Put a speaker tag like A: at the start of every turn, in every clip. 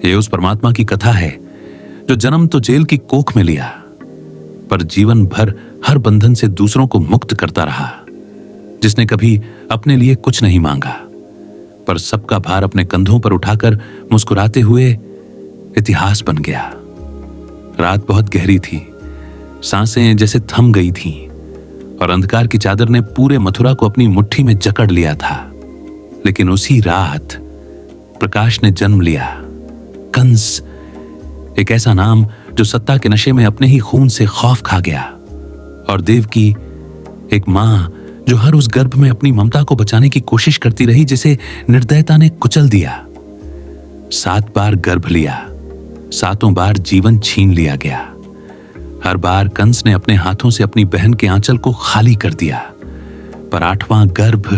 A: ये उस परमात्मा की कथा है जो जन्म तो जेल की कोख में लिया, पर जीवन भर हर बंधन से दूसरों को मुक्त करता रहा, जिसने कभी अपने लिए कुछ नहीं मांगा, पर सबका भार अपने कंधों पर उठाकर मुस्कुराते हुए इतिहास बन गया। रात बहुत गहरी थी, सांसें जैसे थम गई थीं, और अंधकार की चादर ने पूरे मथुरा को अपनी मुट्ठी में जकड़ लिया था। लेकिन उसी रात प्रकाश ने जन्म लिया। कंस, एक ऐसा नाम जो सत्ता के नशे में अपने ही खून से खौफ खा गया, और देवकी, एक मां जो हर उस गर्भ में अपनी ममता को बचाने की कोशिश करती रही जिसे निर्दयता ने कुचल दिया। 7 बार गर्भ लिया, 7 बार जीवन छीन लिया गया। हर बार कंस ने अपने हाथों से अपनी बहन के आंचल को खाली कर दिया, पर 8वां गर्भ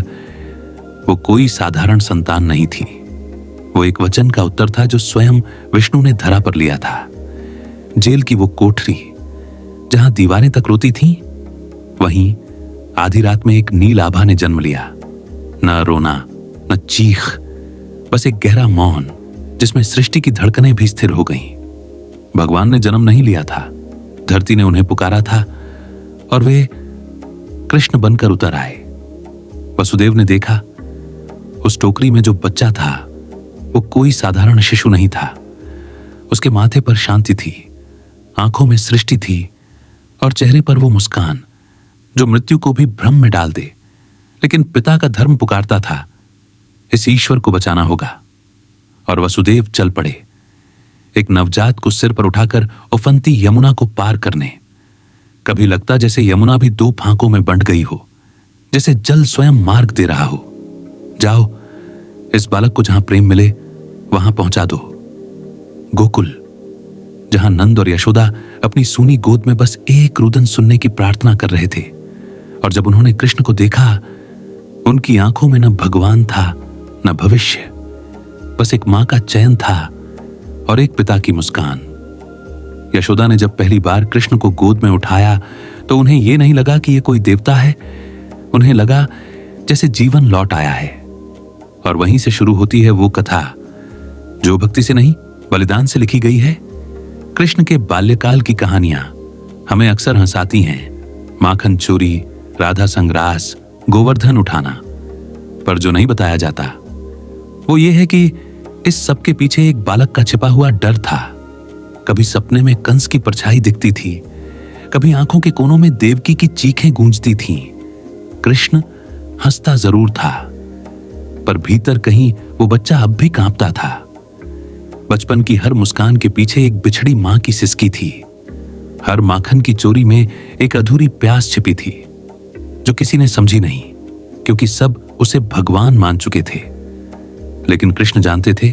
A: वो कोई साधारण संतान नहीं थी। वो एक वचन का उत्तर था जो स्वयं विष्णु ने धरा पर लिया था। जेल की वो कोठरी जहां दीवारें तक रोती थीं, वहीं आधी रात में एक नील आभा ने जन्म लिया। न रोना, न चीख, बस एक गहरा मौन जिसमें सृष्टि की धड़कनें भी स्थिर हो गईं। भगवान ने जन्म नहीं लिया था, धरती ने उन्हें पुकारा था, और वे कृष्ण बनकर उतर आए। वसुदेव ने देखा, उस टोकरी में जो बच्चा था वो कोई साधारण शिशु नहीं था। उसके माथे पर शांति थी, आंखों में सृष्टि थी, और चेहरे पर वो मुस्कान जो मृत्यु को भी भ्रम में डाल दे। लेकिन पिता का धर्म पुकारता था, इस ईश्वर को बचाना होगा, और वसुदेव चल पड़े, एक नवजात को सिर पर उठाकर उफनती यमुना को पार करने। कभी लगता जैसे यमुना भी 2 फांकों में बंट गई हो, जैसे जल स्वयं मार्ग दे रहा हो। जाओ, इस बालक को जहां प्रेम मिले वहां पहुंचा दो। गोकुल, जहां नंद और यशोदा अपनी सूनी गोद में बस एक रुदन सुनने की प्रार्थना कर रहे थे, और जब उन्होंने कृष्ण को देखा, उनकी आंखों में न भगवान था न भविष्य, बस एक मां का चयन था और एक पिता की मुस्कान। यशोदा ने जब पहली बार कृष्ण को गोद में उठाया तो उन्हें यह नहीं लगा कि यह कोई देवता है, उन्हें लगा जैसे जीवन लौट आया है। और वहीं से शुरू होती है वो कथा जो भक्ति से नहीं बलिदान से लिखी गई है। कृष्ण के बाल्यकाल की कहानियां हमें अक्सर हंसाती हैं, माखन चोरी, राधा संग्रास, गोवर्धन उठाना, पर जो नहीं बताया जाता वो ये है कि इस सब के पीछे एक बालक का छिपा हुआ डर था। कभी सपने में कंस की परछाई दिखती थी, कभी आंखों के कोनों में देवकी की चीखें गूंजती थीं। कृष्ण हंसता जरूर था, पर भीतर कहीं वो बच्चा अब भी कांपता था। बचपन की हर मुस्कान के पीछे एक बिछड़ी मां की सिसकी थी। हर माखन की चोरी में एक अधूरी प्यास छिपी थी जो किसी ने समझी नहीं, क्योंकि सब उसे भगवान मान चुके थे। लेकिन कृष्ण जानते थे,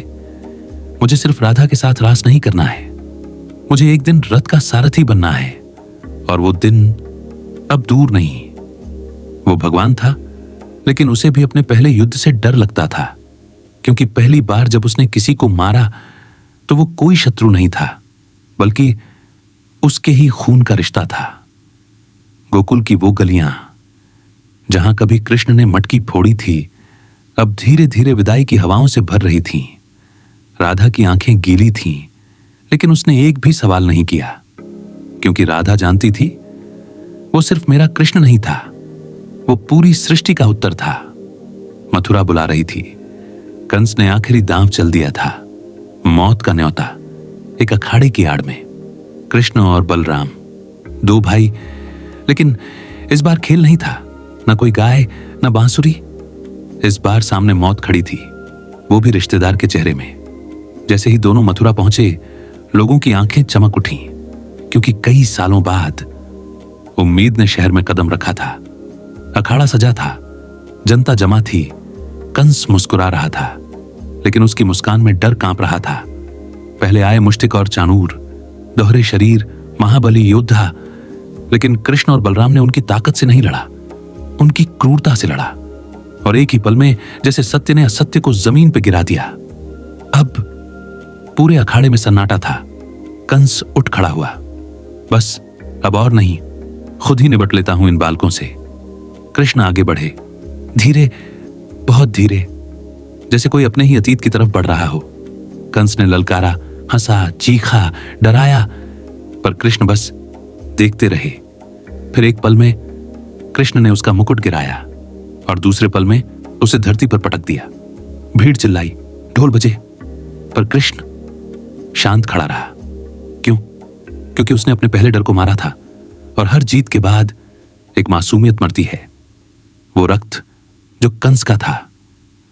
A: मुझे सिर्फ राधा के साथ रास नहीं करना है, मुझे एक दिन रथ का सारथी बनना है, और वो दिन अब दूर नहीं। वो भगवान था, लेकिन उसे भी अपने पहले युद्ध से डर लगता था, क्योंकि पहली बार जब उसने किसी को मारा तो वो कोई शत्रु नहीं था, बल्कि उसके ही खून का रिश्ता था। गोकुल की वो गलियां जहां कभी कृष्ण ने मटकी फोड़ी थी, अब धीरे धीरे विदाई की हवाओं से भर रही थीं। राधा की आंखें गीली थीं, लेकिन उसने एक भी सवाल नहीं किया, क्योंकि राधा जानती थी वो सिर्फ मेरा कृष्ण नहीं था, वो पूरी सृष्टि का उत्तर था। मथुरा बुला रही थी, कंस ने आखिरी दांव चल दिया था, मौत का न्योता, एक अखाड़े की आड़ में। कृष्ण और बलराम, 2 भाई, लेकिन इस बार खेल नहीं था, न कोई गाय न बांसुरी। इस बार सामने मौत खड़ी थी, वो भी रिश्तेदार के चेहरे में। जैसे ही दोनों मथुरा पहुंचे, लोगों की आंखें चमक उठी, क्योंकि कई सालों बाद उम्मीद ने शहर में कदम रखा था। अखाड़ा सजा था, जनता जमा थी, कंस मुस्कुरा रहा था, लेकिन उसकी मुस्कान में डर कांप रहा था। पहले आए मुश्तिक और चाणूर, दोहरे शरीर, महाबली योद्धा, लेकिन कृष्ण और बलराम ने उनकी ताकत से नहीं लड़ा, उनकी क्रूरता से लड़ा, और एक ही पल में जैसे सत्य ने असत्य को जमीन पर गिरा दिया। अब पूरे अखाड़े में सन्नाटा था। कंस उठ खड़ा हुआ, बस अब और नहीं, खुद ही निपट लेता हूं इन बालकों से। कृष्ण आगे बढ़े, धीरे, बहुत धीरे, जैसे कोई अपने ही अतीत की तरफ बढ़ रहा हो। कंस ने ललकारा, हंसा, चीखा, डराया, पर कृष्ण बस देखते रहे। फिर एक पल में कृष्ण ने उसका मुकुट गिराया और दूसरे पल में उसे धरती पर पटक दिया। भीड़ चिल्लाई, ढोल बजे, पर कृष्ण शांत खड़ा रहा। क्यों? क्योंकि उसने अपने पहले डर को मारा था, और हर जीत के बाद एक मासूमियत मरती है। वो रक्त जो कंस का था,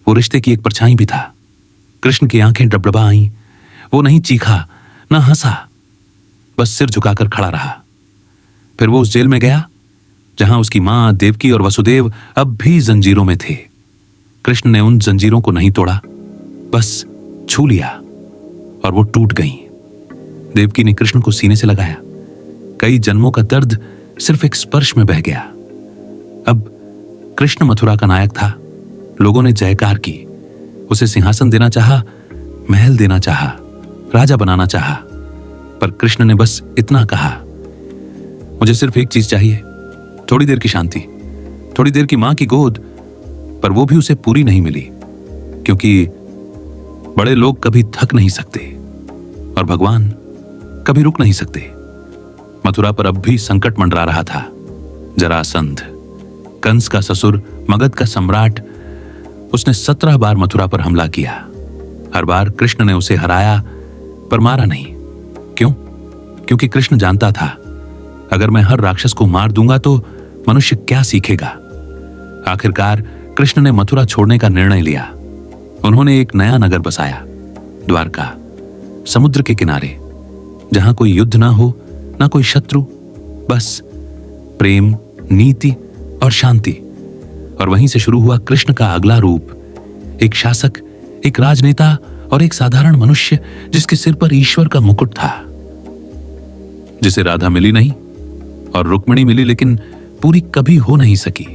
A: वो रिश्ते की एक परछाई भी था। कृष्ण की आंखें डबडबा आईं। वो नहीं चीखा, ना हंसा, बस सिर झुकाकर खड़ा रहा। फिर वो उस जेल में गया जहां उसकी मां देवकी और वसुदेव अब भी जंजीरों में थे। कृष्ण ने उन जंजीरों को नहीं तोड़ा, बस छू लिया और वो टूट गईं। देवकी ने कृष्ण को सीने से लगाया। कई जन्मों का दर्द सिर्फ एक स्पर्श में बह गया। अब कृष्ण मथुरा का नायक था। लोगों ने जयकार की। उसे सिंहासन देना चाहा, महल देना चाहा, राजा बनाना चाहा, पर कृष्ण ने बस इतना कहा, मुझे सिर्फ एक चीज चाहिए, थोड़ी देर की शांति, थोड़ी देर की मां की गोद। पर वो भी उसे पूरी नहीं मिली, क्योंकि बड़े लोग कभी थक नहीं सकते और भगवान कभी रुक नहीं सकते। मथुरा पर अब भी संकट मंडरा रहा था। जरासंध, कंस का ससुर, मगध का सम्राट, उसने 17 बार मथुरा पर हमला किया। हर बार कृष्ण ने उसे हराया, पर मारा नहीं। क्यों? क्योंकि कृष्ण जानता था, अगर मैं हर राक्षस को मार दूंगा तो मनुष्य क्या सीखेगा। आखिरकार कृष्ण ने मथुरा छोड़ने का निर्णय लिया। उन्होंने एक नया नगर बसाया, द्वारका, समुद्र के किनारे, जहां कोई युद्ध ना हो, ना कोई शत्रु, बस प्रेम, नीति और शांति। और वहीं से शुरू हुआ कृष्ण का अगला रूप, एक शासक, एक राजनेता और एक साधारण मनुष्य जिसके सिर पर ईश्वर का मुकुट था। जिसे राधा मिली नहीं और रुक्मिणी मिली, लेकिन पूरी कभी हो नहीं सकी।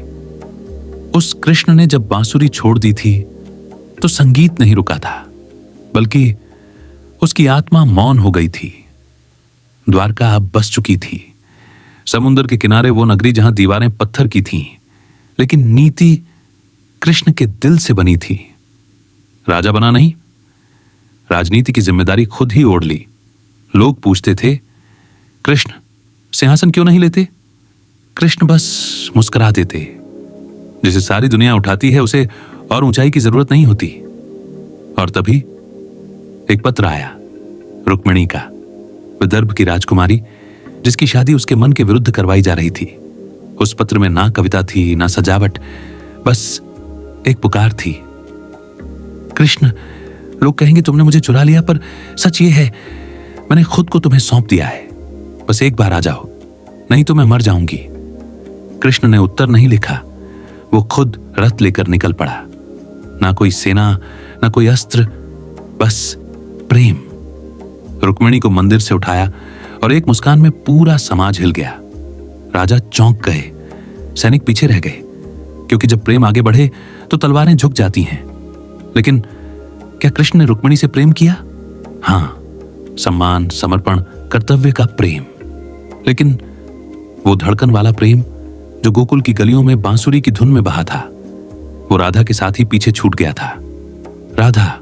A: उस कृष्ण ने जब बांसुरी छोड़ दी थी तो संगीत नहीं रुका था, बल्कि उसकी आत्मा मौन हो गई थी। द्वारका अब बस चुकी थी। समुद्र के किनारे वो नगरी जहां दीवारें पत्थर की थीं, लेकिन नीति कृष्ण के दिल से बनी थी। राजा बना नहीं, राजनीति की जिम्मेदारी खुद ही ओढ़ ली। लोग पूछते थे, कृष्ण सिंहासन क्यों नहीं लेते? कृष्ण बस मुस्कुरा देते। जिसे सारी दुनिया उठाती है, उसे और ऊंचाई की जरूरत नहीं होती। और तभी एक पत्र आया, रुक्मिणी का, विदर्भ की राजकुमारी, जिसकी शादी उसके मन के विरुद्ध करवाई जा रही थी। उस पत्र में ना कविता थी, ना सजावट, बस एक पुकार थी, कृष्ण, लोग कहेंगे तुमने मुझे चुरा लिया, पर सच ये है, मैंने खुद को तुम्हें सौंप दिया है। बस एक बार आ जाओ, नहीं तो मैं मर जाऊंगी। कृष्ण ने उत्तर नहीं लिखा। वो खुद रथ लेकर निकल पड़ा। ना कोई सेना, ना कोई अस्त्र, बस प्रेम। रुक्मिणी को मंदिर से उठाया और एक मुस्कान में पूरा समाज हिल गया। राजा चौंक गए, सैनिक पीछे रह गए, क्योंकि जब प्रेम आगे बढ़े तो तलवारें झुक जाती हैं। लेकिन क्या कृष्ण ने रुक्मिणी से प्रेम किया? हां, सम्मान, समर्पण, कर्तव्य का प्रेम। लेकिन वो धड़कन वाला प्रेम जो गोकुल की गलियों में बांसुरी की धुन में बहा था, वो राधा के साथ ही पीछे छूट गया था। राधा,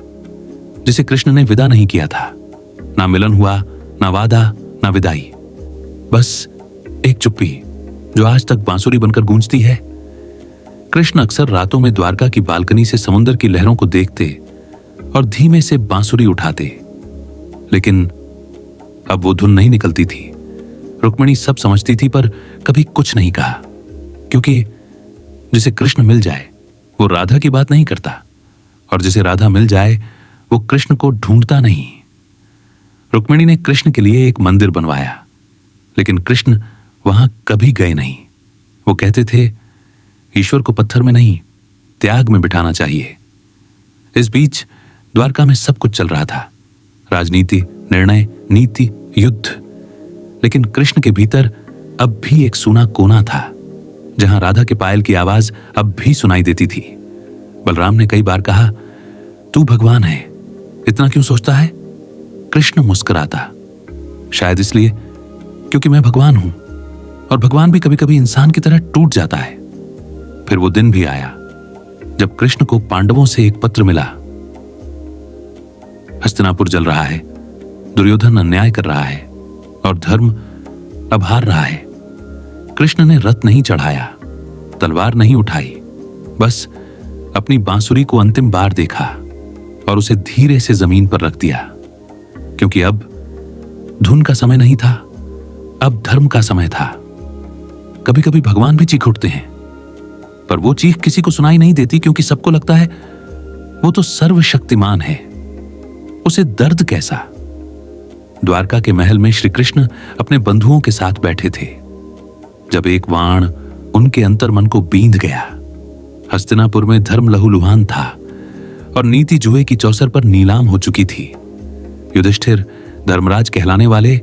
A: जिसे कृष्ण ने विदा नहीं किया था। ना मिलन हुआ, ना वादा, ना विदाई, बस एक चुप्पी जो आज तक बांसुरी बनकर गूंजती है। कृष्ण अक्सर रातों में द्वारका की बालकनी से समुद्र की लहरों को देखते और धीमे से बांसुरी उठाते, लेकिन अब वो धुन नहीं निकलती थी। रुक्मिणी सब समझती थी, पर कभी कुछ नहीं कहा, क्योंकि जिसे कृष्ण मिल जाए वो राधा की बात नहीं करता, और जिसे राधा मिल जाए वो कृष्ण को ढूंढता नहीं। रुक्मिणी ने कृष्ण के लिए एक मंदिर बनवाया, लेकिन कृष्ण वहां कभी गए नहीं। वो कहते थे, ईश्वर को पत्थर में नहीं, त्याग में बिठाना चाहिए। इस बीच द्वारका में सब कुछ चल रहा था, राजनीति, निर्णय, नीति, युद्ध। लेकिन कृष्ण के भीतर अब भी एक सूना कोना था, जहां राधा के पायल की आवाज अब भी सुनाई देती थी। बलराम ने कई बार कहा, तू भगवान है, इतना क्यों सोचता है? कृष्ण मुस्कुराता, शायद इसलिए क्योंकि मैं भगवान हूं, और भगवान भी कभी कभी इंसान की तरह टूट जाता है। फिर वो दिन भी आया जब कृष्ण को पांडवों से एक पत्र मिला। हस्तिनापुर जल रहा है, दुर्योधन अन्याय कर रहा है और धर्म अब हार रहा है। कृष्ण ने रथ नहीं चढ़ाया, तलवार नहीं उठाई, बस अपनी बांसुरी को अंतिम बार देखा और उसे धीरे से जमीन पर रख दिया, क्योंकि अब धुन का समय नहीं था, अब धर्म का समय था। कभी कभी भगवान भी चीख उठते हैं, पर वो चीख किसी को सुनाई नहीं देती, क्योंकि सबको लगता है वो तो सर्वशक्तिमान है, उसे दर्द कैसा। द्वारका के महल में श्री कृष्ण अपने बंधुओं के साथ बैठे थे, जब एक वाण उनके अंतर्मन को बींध गया। हस्तिनापुर में धर्म लहूलुहान था और नीति जुए की चौसर पर नीलाम हो चुकी थी। युधिष्ठिर, धर्मराज कहलाने वाले,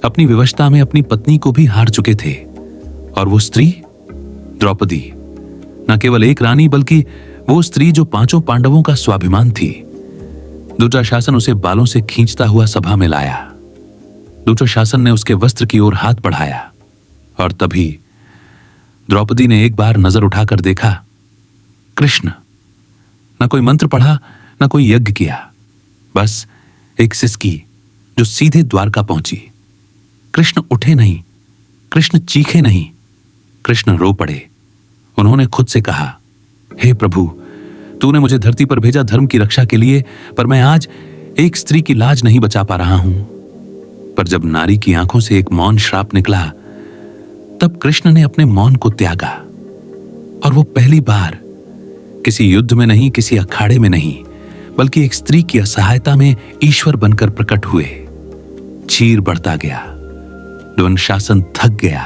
A: अपनी विवशता में अपनी पत्नी को भी हार चुके थे, और वो स्त्री द्रौपदी न केवल एक रानी, बल्कि वो स्त्री जो पांचों पांडवों का स्वाभिमान थी। दुशासन उसे बालों से खींचता हुआ सभा में लाया। दुशासन ने उसके वस्त्र की ओर हाथ बढ़ाया, और तभी द्रौपदी ने एक बार नजर उठाकर देखा, कृष्ण। न कोई मंत्र पढ़ा, न कोई यज्ञ किया, बस एक सिसकी जो सीधे द्वारका पहुंची। कृष्ण उठे नहीं, कृष्ण चीखे नहीं, कृष्ण रो पड़े। उन्होंने खुद से कहा, हे प्रभु, तूने मुझे धरती पर भेजा धर्म की रक्षा के लिए, पर मैं आज एक स्त्री की लाज नहीं बचा पा रहा हूं। पर जब नारी की आंखों से एक मौन श्राप निकला, तब कृष्ण ने अपने मौन को त्यागा, और वो पहली बार किसी युद्ध में नहीं, किसी अखाड़े में नहीं, बल्कि एक स्त्री की असहायता में ईश्वर बनकर प्रकट हुए। चीर बढ़ता गया, दुशासन थक गया,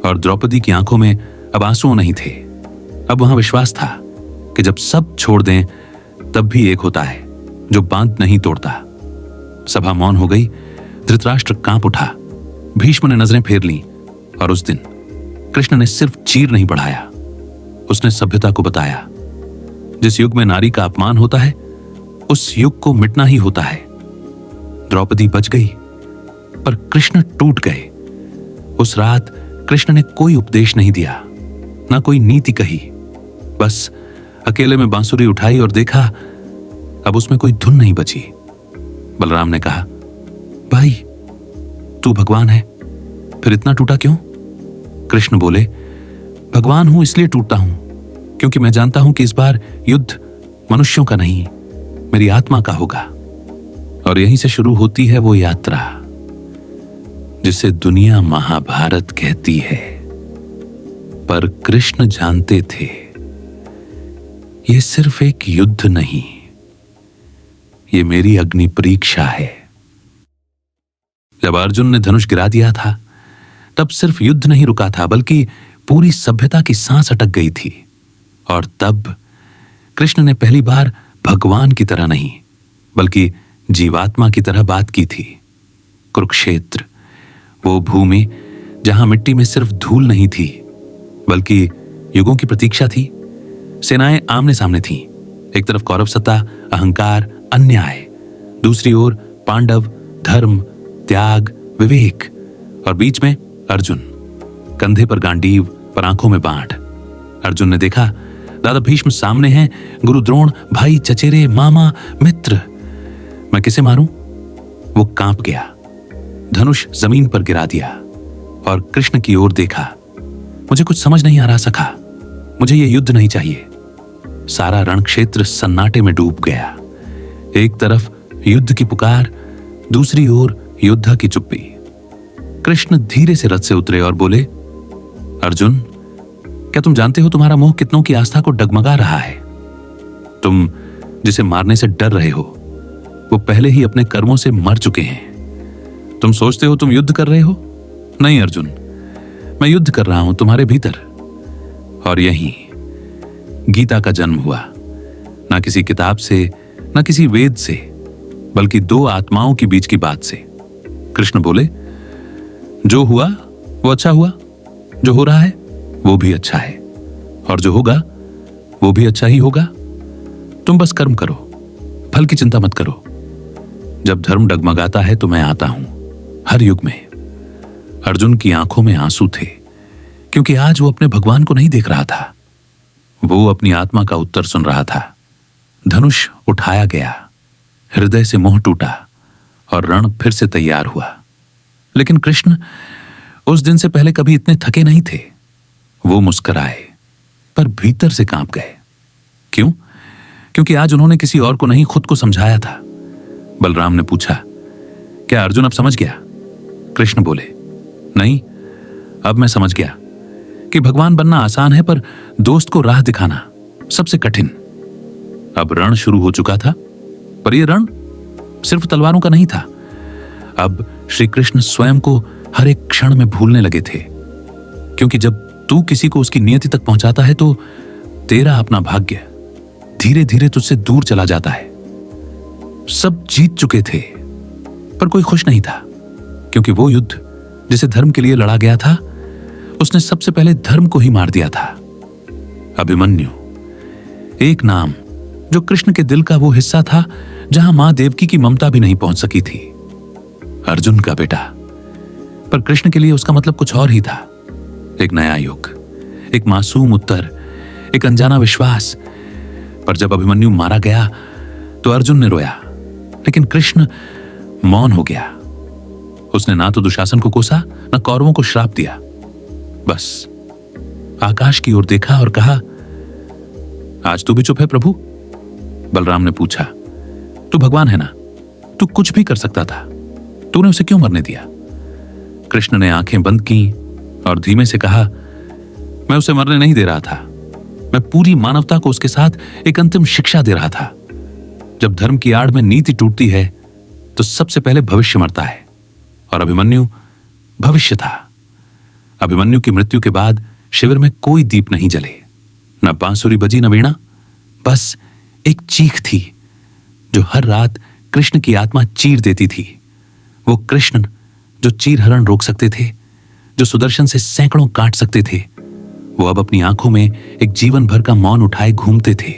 A: और द्रौपदी की आंखों में अब आंसू नहीं थे। अब वहां विश्वास था कि जब सब छोड़ दें, तब भी एक होता है जो बांध नहीं तोड़ता। सभा मौन हो गई। धृतराष्ट्र कांप उठा। भीष्म ने नजरें फेर लीं, और उस दिन कृष्ण ने सिर्फ चीर नहीं बढ़ाया, उसने सभ्यता को बताया, जिस युग में नारी का अपमान होता है, उस युग को मिटना ही होता है। द्रौपदी बच गई, पर कृष्ण टूट गए। उस रात कृष्ण ने कोई उपदेश नहीं दिया, ना कोई नीति कही, बस अकेले में बांसुरी उठाई और देखा, अब उसमें कोई धुन नहीं बची। बलराम ने कहा, भाई तू भगवान है, फिर इतना टूटा क्यों? कृष्ण बोले, भगवान हूं इसलिए टूटता हूं, क्योंकि मैं जानता हूं कि इस बार युद्ध मनुष्यों का नहीं, मेरी आत्मा का होगा। और यहीं से शुरू होती है वो यात्रा जिसे दुनिया महाभारत कहती है। पर कृष्ण जानते थे, ये सिर्फ एक युद्ध नहीं, ये मेरी अग्नि परीक्षा है। जब अर्जुन ने धनुष गिरा दिया था, तब सिर्फ युद्ध नहीं रुका था, बल्कि पूरी सभ्यता की सांस अटक गई थी। और तब कृष्ण ने पहली बार भगवान की तरह नहीं, बल्कि जीवात्मा की तरह बात की थी। कुरुक्षेत्र, वो भूमि जहां मिट्टी में सिर्फ धूल नहीं थी, बल्कि युगों की प्रतीक्षा थी। सेनाएं आमने सामने थीं। एक तरफ कौरव सत्ता, अहंकार, अन्याय, दूसरी ओर पांडव, धर्म, त्याग, विवेक, और बीच में अर्जुन, कंधे पर गांडीव, पर आंखों में बाण। अर्जुन ने देखा, दादा भीष्म सामने हैं, गुरु द्रोण, भाई चचेरे, मामा, मित्र, मैं किसे मारूं? वो कांप गया, धनुष जमीन पर गिरा दिया और कृष्ण की ओर देखा। मुझे कुछ समझ नहीं आ रहा सखा, मुझे ये युद्ध नहीं चाहिए। सारा रणक्षेत्र सन्नाटे में डूब गया। एक तरफ युद्ध की पुकार, दूसरी ओर योद्धा की चुप्पी। कृष्ण धीरे से रथ से उतरे और बोले, अर्जुन, क्या तुम जानते हो तुम्हारा मोह कितनों की आस्था को डगमगा रहा है? तुम जिसे मारने से डर रहे हो, वो पहले ही अपने कर्मों से मर चुके हैं। तुम सोचते हो तुम युद्ध कर रहे हो? नहीं अर्जुन, मैं युद्ध कर रहा हूं तुम्हारे भीतर। और यहीं गीता का जन्म हुआ, ना किसी किताब से, ना किसी वेद से, बल्कि दो आत्माओं के बीच की बात से। कृष्ण बोले, जो हुआ वो अच्छा हुआ, जो हो रहा है वो भी अच्छा है, और जो होगा वो भी अच्छा ही होगा। तुम बस कर्म करो, फल की चिंता मत करो। जब धर्म डगमगाता है तो मैं आता हूं, हर युग में। अर्जुन की आंखों में आंसू थे, क्योंकि आज वो अपने भगवान को नहीं देख रहा था, वो अपनी आत्मा का उत्तर सुन रहा था। धनुष उठाया गया, हृदय से मोह टूटा और रण फिर से तैयार हुआ। लेकिन कृष्ण उस दिन से पहले कभी इतने थके नहीं थे। वो मुस्कुराए पर भीतर से कांप गए। क्यों? क्योंकि आज उन्होंने किसी और को नहीं, खुद को समझाया था। बलराम ने पूछा, क्या अर्जुन अब समझ गया? कृष्ण बोले, नहीं, अब मैं समझ गया कि भगवान बनना आसान है पर दोस्त को राह दिखाना सबसे कठिन। अब रण शुरू हो चुका था, पर यह रण सिर्फ तलवारों का नहीं था। अब श्री कृष्ण स्वयं को हर एक क्षण में भूलने लगे थे, क्योंकि जब तू किसी को उसकी नियति तक पहुंचाता है तो तेरा अपना भाग्य धीरे धीरे तुझसे दूर चला जाता है। सब जीत चुके थे पर कोई खुश नहीं था, क्योंकि वो युद्ध जिसे धर्म के लिए लड़ा गया था उसने सबसे पहले धर्म को ही मार दिया था। अभिमन्यु, एक नाम जो कृष्ण के दिल का वो हिस्सा था जहां मां देवकी की ममता भी नहीं पहुंच सकी थी। अर्जुन का बेटा, पर कृष्ण के लिए उसका मतलब कुछ और ही था। एक नया युग, एक मासूम उत्तर, एक अनजाना विश्वास। पर जब अभिमन्यु मारा गया तो अर्जुन ने रोया, लेकिन कृष्ण मौन हो गया। उसने ना तो दुशासन को कोसा, ना कौरवों को श्राप दिया। बस आकाश की ओर देखा और कहा, आज तू भी चुप है प्रभु? बलराम ने पूछा, तू भगवान है ना, तू कुछ भी कर सकता था, तूने उसे क्यों मरने दिया? कृष्ण ने आंखें बंद की और धीमे से कहा, मैं उसे मरने नहीं दे रहा था, मैं पूरी मानवता को उसके साथ एक अंतिम शिक्षा दे रहा था। जब धर्म की आड़ में नीति टूटती है तो सबसे पहले भविष्य मरता है, और अभिमन्यु भविष्य था। अभिमन्यु की मृत्यु के बाद शिविर में कोई दीप नहीं जले, न बांसुरी बजी, न वीणा, बस एक चीख थी जो हर रात कृष्ण की आत्मा चीर देती थी। वो कृष्ण जो चीरहरण रोक सकते थे, जो सुदर्शन से सैकड़ों काट सकते थे, वो अब अपनी आंखों में एक जीवन भर का मौन उठाए घूमते थे।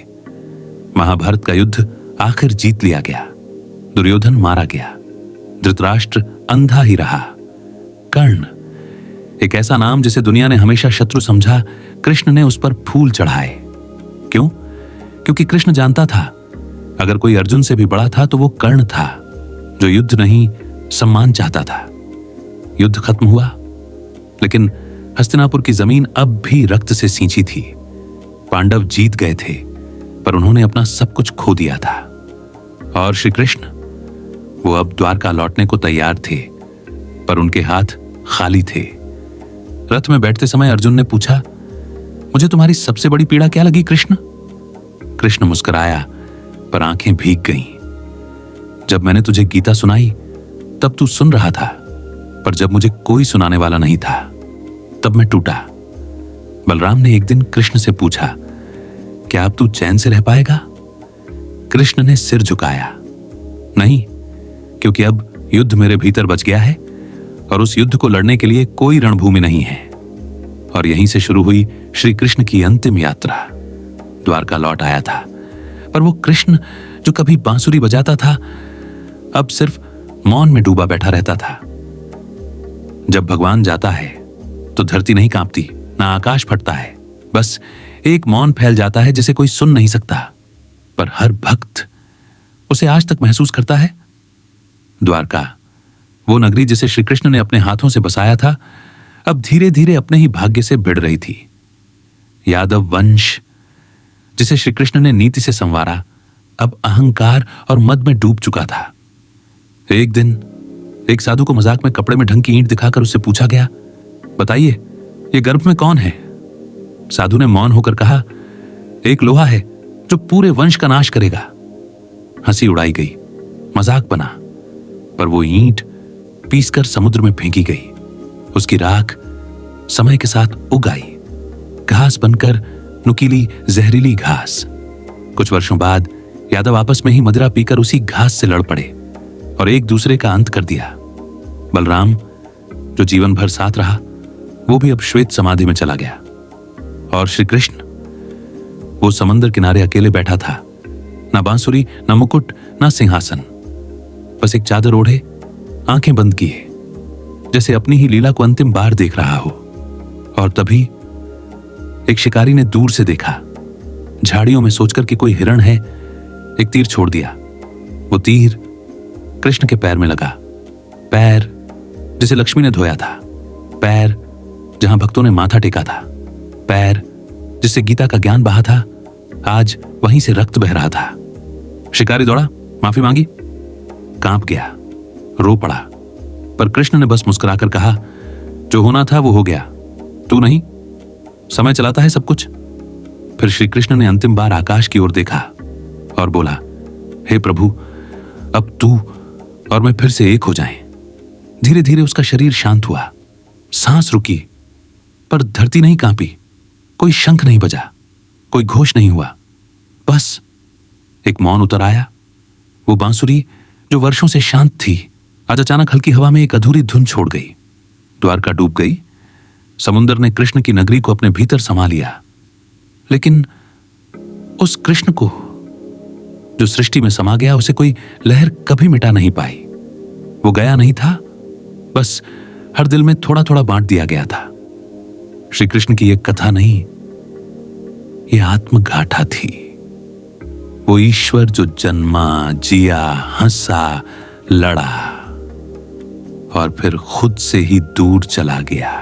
A: महाभारत का युद्ध आखिर जीत लिया गया, दुर्योधन मारा गया, धृतराष्ट्र अंधा ही रहा। कर्ण, एक ऐसा नाम जिसे दुनिया ने हमेशा शत्रु समझा, कृष्ण ने उस पर फूल चढ़ाए। क्यों? क्योंकि कृष्ण जानता था अगर कोई अर्जुन से भी बड़ा था तो वो कर्ण था, जो युद्ध नहीं सम्मान चाहता था। युद्ध खत्म हुआ, लेकिन हस्तिनापुर की जमीन अब भी रक्त से सींची थी। पांडव जीत गए थे, पर उन्होंने अपना सब कुछ खो दिया था। और श्री कृष्ण, वो अब द्वारका लौटने को तैयार थे, पर उनके हाथ खाली थे। रथ में बैठते समय अर्जुन ने पूछा, मुझे तुम्हारी सबसे बड़ी पीड़ा क्या लगी कृष्ण? कृष्ण मुस्कुराया, पर आंखें भीग गईं। जब मैंने तुझे गीता सुनाई तब तू सुन रहा था, पर जब मुझे कोई सुनाने वाला नहीं था तब मैं टूटा। बलराम ने एक दिन कृष्ण से पूछा, क्या अब तू चैन से रह पाएगा? कृष्ण ने सिर झुकाया, नहीं, क्योंकि अब युद्ध मेरे भीतर बच गया है और उस युद्ध को लड़ने के लिए कोई रणभूमि नहीं है। और यहीं से शुरू हुई श्री कृष्ण की अंतिम यात्रा। द्वारका लौट आया था, पर वो कृष्ण जो कभी बांसुरी बजाता था अब सिर्फ मौन में डूबा बैठा रहता था। जब भगवान जाता है तो धरती नहीं कांपती, ना आकाश फटता है, बस एक मौन फैल जाता है जिसे कोई सुन नहीं सकता, पर हर भक्त उसे आज तक महसूस करता है। द्वारका, वो नगरी जिसे श्री कृष्ण ने अपने हाथों से बसाया था, अब धीरे धीरे अपने ही भाग्य से भिड़ रही थी। यादव वंश जिसे श्री कृष्ण ने नीति से संवारा, अब अहंकार और मद में डूब चुका था। एक दिन एक साधु को मजाक में कपड़े में ढंग की ईंट दिखाकर उससे पूछा गया, बताइए ये गर्भ में कौन है? साधु ने मौन होकर कहा, एक लोहा है जो पूरे वंश का नाश करेगा। हंसी उड़ाई गई, मजाक बना, पर वो ईंट पीसकर समुद्र में फेंकी गई। उसकी राख समय के साथ उग आई, घास बनकर नुकीली जहरीली घास। कुछ वर्षों बाद यादव आपस में ही मदिरा पीकर उसी घास से लड़ पड़े और एक दूसरे का अंत कर दिया। बलराम जो जीवन भर साथ रहा, वो भी अब श्वेत समाधि में चला गया। और श्री कृष्ण, वो समंदर किनारे अकेले बैठा था, ना बांसुरी, ना मुकुट, ना सिंहासन, बस एक चादर ओढ़े, आंखें बंद किए, जैसे अपनी ही लीला को अंतिम बार देख रहा हो। और तभी एक शिकारी ने दूर से देखा, झाड़ियों में सोचकर कि कोई हिरण है, एक तीर छोड़ दिया। वो वो तीर कृष्ण के पैर में लगा, पैर जिसे लक्ष्मी ने धोया था, पैर जहां भक्तों ने माथा टेका था, पैर जिससे गीता का ज्ञान बहा था, आज वहीं से रक्त बह रहा था। शिकारी दौड़ा, माफी मांगी, कांप गया, रो पड़ा, पर कृष्ण ने बस मुस्कुराकर कहा, जो होना था वो हो गया, तू नहीं, समय चलाता है सब कुछ। फिर श्री कृष्ण ने अंतिम बार आकाश की ओर देखा और बोला, हे प्रभु, अब तू और मैं फिर से एक हो जाएं। धीरे धीरे उसका शरीर शांत हुआ, सांस रुकी, पर धरती नहीं कांपी, कोई शंख नहीं बजा, कोई घोष नहीं हुआ, बस एक मौन उतर आया। वो बांसुरी जो वर्षों से शांत थी, आज अचानक हल्की हवा में एक अधूरी धुन छोड़ गई। द्वारका डूब गई, समुद्र ने कृष्ण की नगरी को अपने भीतर समा लिया, लेकिन उस कृष्ण को जो सृष्टि में समा गया, उसे कोई लहर कभी मिटा नहीं पाई। वो गया नहीं था, बस हर दिल में थोड़ा थोड़ा बांट दिया गया था। श्री कृष्ण की एक कथा नहीं, ये आत्मगाथा थी। वो ईश्वर जो जन्मा, जिया, हंसा, लड़ा और फिर खुद से ही दूर चला गया।